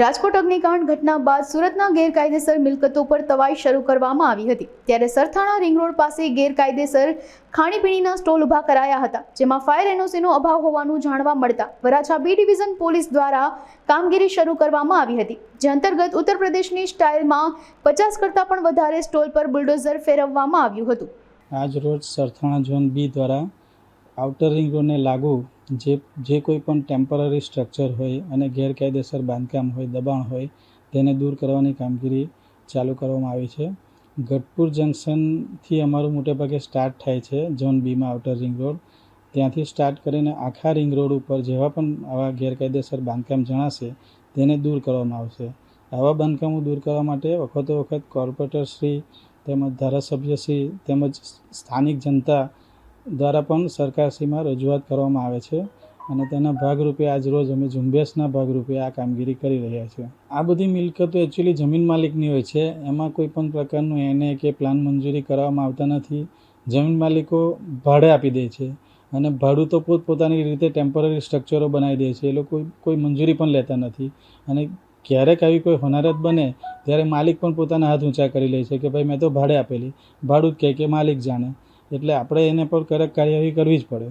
રાજકોટ અગ્નિકાંડ ઘટના બાદ સુરતના ગેરકાયદેસર મિલકતો પર તવાઈ શરૂ કરવામાં આવી હતી। ત્યારે સરથાણા રિંગ રોડ પાસે ગેરકાયદેસર ખાણીપીણીના સ્ટોલ ઊભા કરાયા હતા, જેમાં ફાયર એનઓસીનો અભાવ હોવાનું જાણવા મળતા વરાછા બી ડિવિઝન પોલીસ દ્વારા કામગીરી શરૂ કરવામાં આવી હતી, જે અંતર્ગત ઉત્તર પ્રદેશની સ્ટાઇલમાં 50 કરતાં પણ વધારે સ્ટોલ પર બુલડોઝર ફેરવવામાં આવ્યું હતું। આજ રોજ સરથાણા ઝોન બી દ્વારા આઉટર રિંગ રોડને લાગુ જે કોઈ પણ ટેમ્પરરી સ્ટ્રક્ચર હોય અને ગેરકાયદેસર બાંધકામ હોય, દબાણ હોય, તેને દૂર કરવાની કામગીરી ચાલુ કરવામાં આવી છે। ગઢપુર જંકશનથી અમારું મોટેભાગે સ્ટાર્ટ થાય છે ઝોન બીમાં આઉટર રિંગ રોડ, ત્યાંથી સ્ટાર્ટ કરીને આખા રિંગ રોડ ઉપર જેવા પણ આવા ગેરકાયદેસર બાંધકામ જણાશે તેને દૂર કરવામાં આવશે। આવા બાંધકામો દૂર કરવા માટે વખતો વખત કોર્પોરેટરશ્રી તેમજ ધારાસભ્યશ્રી તેમજ સ્થાનિક જનતા દ્વારા પણ સરકારશ્રીમાં રજૂઆત કરવામાં આવે છે અને તેના ભાગરૂપે આજ રોજ અમે ઝુંબેશના ભાગરૂપે આ કામગીરી કરી રહ્યા છીએ। આ બધી મિલકતો એકચ્યુઅલી જમીન માલિકની હોય છે, એમાં કોઈ પણ પ્રકારનું એને કે પ્લાન મંજૂરી કરવામાં આવતા નથી। જમીન માલિકો ભાડે આપી દે છે અને ભાડું તો પોતપોતાની રીતે ટેમ્પરરી સ્ટ્રક્ચરો બનાવી દે છે, એ લોકો કોઈ મંજૂરી પણ લેતા નથી અને ક્યારેક આવી કોઈ હોનારત બને ત્યારે માલિક પણ પોતાના હાથ ઊંચા કરી લે છે કે ભાઈ મેં તો ભાડે આપેલી, ભાડું જ કહે કે માલિક જાણે, એટલે આપણે એને પર કડક કાર્યવાહી કરવી જ પડે।